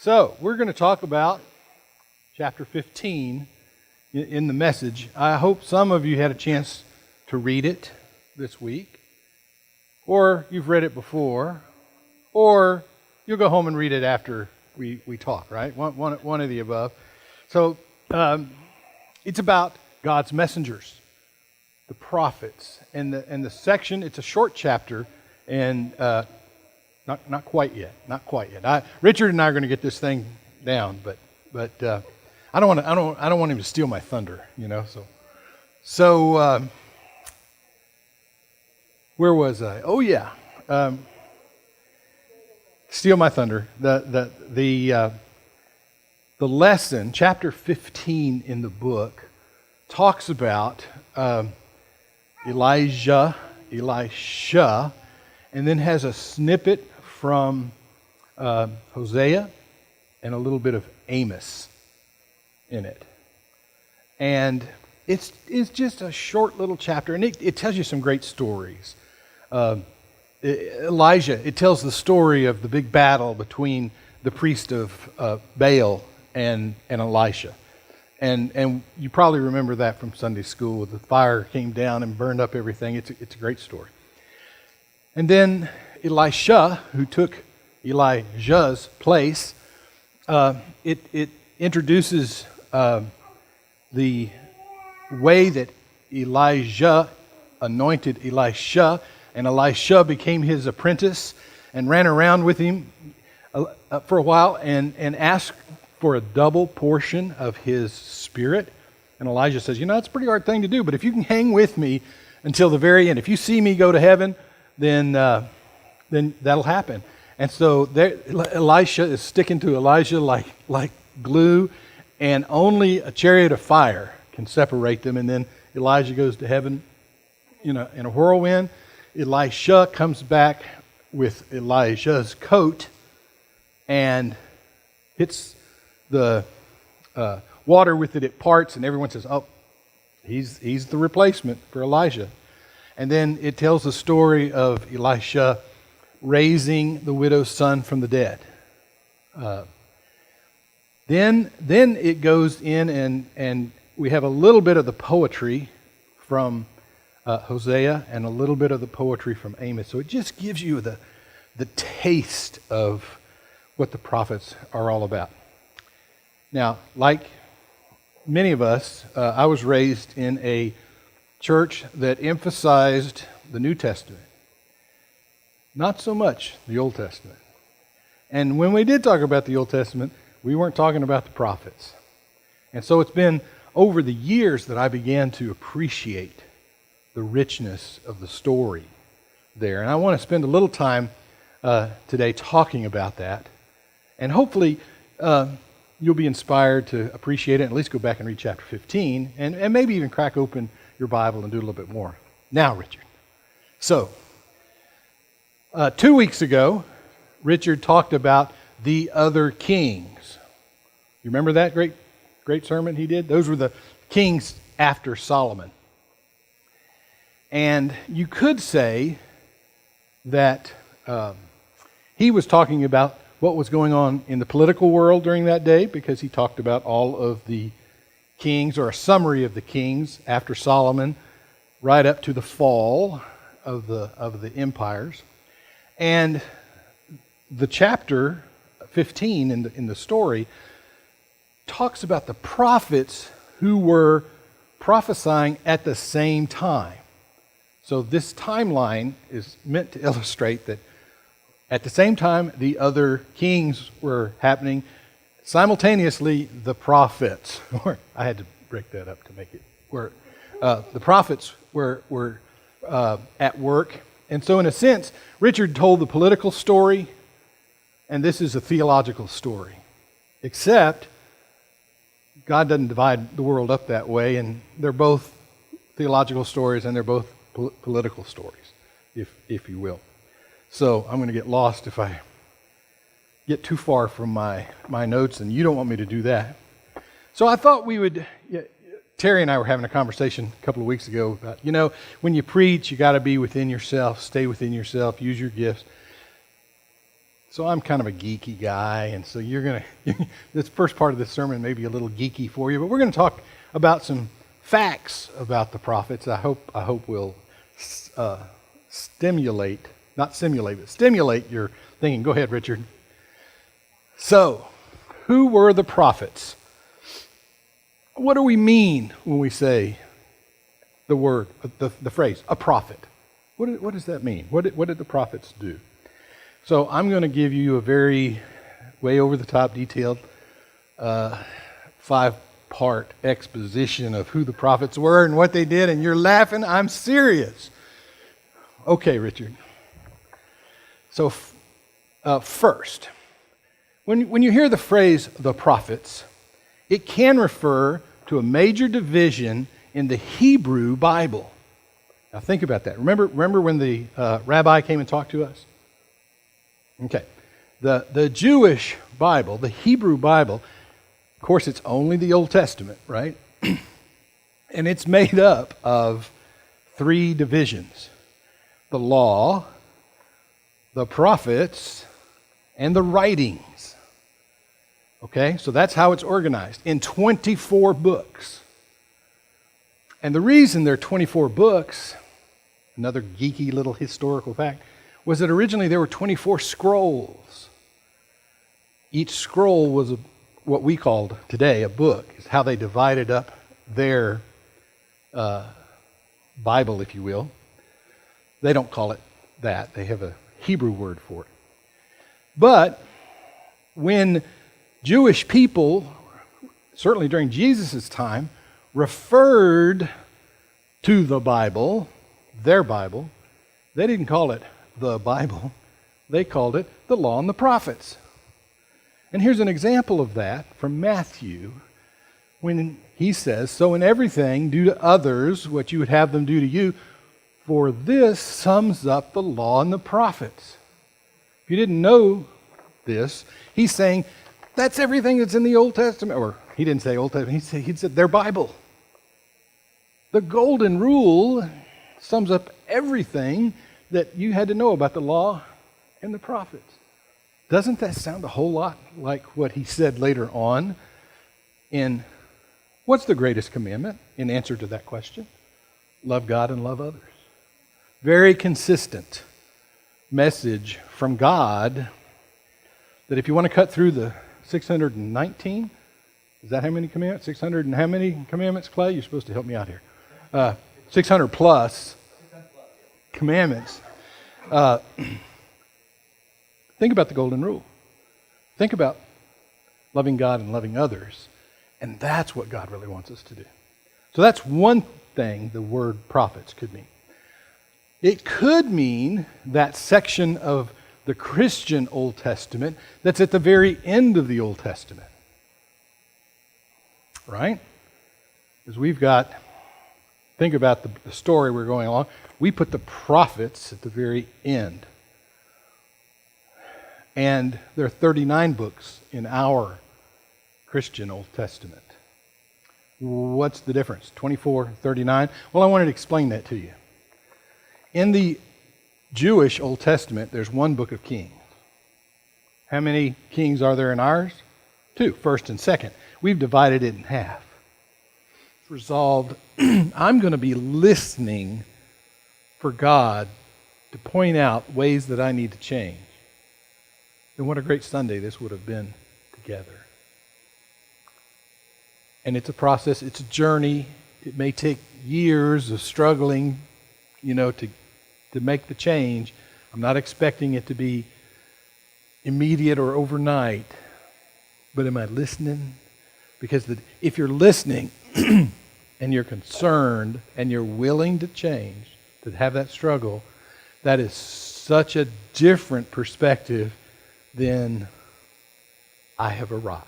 So, we're going to talk about chapter 15 in the message. I hope some of you had a chance to read it this week, or you've read it before, or you'll go home and read it after we talk, right? One of the above. So, it's about God's messengers, the prophets. And the section, it's a short chapter, and not quite yet. Richard and I are going to get this thing down, but I don't want him to steal my thunder, you know. So where was I? Oh yeah, steal my thunder. The lesson, chapter 15 in the book, talks about Elisha, and then has a snippet from Hosea and a little bit of Amos in it. And it's just a short little chapter, and it tells you some great stories. Elijah, it tells the story of the big battle between the priest of Baal and Elisha. And you probably remember that from Sunday school. The fire came down and burned up everything. It's a great story. And then Elisha, who took Elijah's place, it introduces the way that Elijah anointed Elisha, and Elisha became his apprentice and ran around with him for a while and asked for a double portion of his spirit. And Elijah says, it's a pretty hard thing to do, but if you can hang with me until the very end, if you see me go to heaven, then that'll happen. And so Elisha is sticking to Elijah like glue, and only a chariot of fire can separate them. And then Elijah goes to heaven in a whirlwind. Elisha comes back with Elijah's coat and hits the water with it. It parts, and everyone says, "Oh, he's the replacement for Elijah." And then it tells the story of Elisha raising the widow's son from the dead. Then it goes in and we have a little bit of the poetry from Hosea and a little bit of the poetry from Amos. So it just gives you the taste of what the prophets are all about. Now, like many of us, I was raised in a church that emphasized the New Testament, not so much the Old Testament. And when we did talk about the Old Testament, we weren't talking about the prophets. And so it's been over the years that I began to appreciate the richness of the story there. And I want to spend a little time today talking about that. And hopefully you'll be inspired to appreciate it, and at least go back and read chapter 15, and maybe even crack open your Bible and do a little bit more. Now, Richard. So, 2 weeks ago, Richard talked about the other kings. You remember that great sermon he did? Those were the kings after Solomon. And you could say that he was talking about what was going on in the political world during that day, because he talked about all of the kings, or a summary of the kings after Solomon, right up to the fall of the empires. And the chapter 15 in the story talks about the prophets who were prophesying at the same time. So this timeline is meant to illustrate that at the same time the other kings were happening, simultaneously the prophets, I had to break that up to make it work. The prophets were at work. And so in a sense, Richard told the political story, and this is a theological story. Except God doesn't divide the world up that way, and they're both theological stories and they're both political stories, if you will. So I'm going to get lost if I get too far from my notes, and you don't want me to do that. So I thought we would, Terry and I were having a conversation a couple of weeks ago about, when you preach, you got to be within yourself, stay within yourself, use your gifts. So I'm kind of a geeky guy, and so this first part of this sermon may be a little geeky for you, but we're going to talk about some facts about the prophets. I hope will stimulate your thinking. Go ahead, Richard. So, who were the prophets? What do we mean when we say the word, the phrase, a prophet? What does that mean? What did the prophets do? So I'm going to give you a very way over the top detailed 5-part exposition of who the prophets were and what they did, and you're laughing. I'm serious. Okay, Richard. So first, when you hear the phrase the prophets, it can refer to a major division in the Hebrew Bible. Now think about that. Remember when the rabbi came and talked to us? Okay. The Jewish Bible, the Hebrew Bible, of course it's only the Old Testament, right? And it's made up of 3 divisions. The law, the prophets, and the writings. Okay, so that's how it's organized in 24 books. And the reason there are 24 books, another geeky little historical fact, was that originally there were 24 scrolls. Each scroll was what we called today a book, is how they divided up their Bible, if you will. They don't call it that. They have a Hebrew word for it. But when Jewish people, certainly during Jesus' time, referred to the Bible, their Bible, they didn't call it the Bible. They called it the Law and the Prophets. And here's an example of that from Matthew when he says, "So in everything, do to others what you would have them do to you, for this sums up the Law and the Prophets." If you didn't know this, he's saying, that's everything that's in the Old Testament. Or he didn't say Old Testament, he said their Bible. The golden rule sums up everything that you had to know about the law and the prophets. Doesn't that sound a whole lot like what he said later on in, what's the greatest commandment in answer to that question? Love God and love others. Very consistent message from God that if you want to cut through the 619, is that how many commandments? 600 and how many commandments, Clay? You're supposed to help me out here. 600 plus commandments. Think about the golden rule. Think about loving God and loving others. And that's what God really wants us to do. So that's one thing the word prophets could mean. It could mean that section of the Christian Old Testament that's at the very end of the Old Testament. Right? Because we've got, think about the story we're going along. We put the prophets at the very end. And there are 39 books in our Christian Old Testament. What's the difference? 24, 39? Well, I wanted to explain that to you. In the Jewish Old Testament, there's one book of Kings. How many kings are there in ours? 2, first and second. We've divided it in half. It's resolved, I'm going to be listening for God to point out ways that I need to change. And what a great Sunday this would have been together. And it's a process, it's a journey. It may take years of struggling, to make the change. I'm not expecting it to be immediate or overnight. But am I listening? Because if you're listening and you're concerned and you're willing to change, to have that struggle, that is such a different perspective than I have arrived.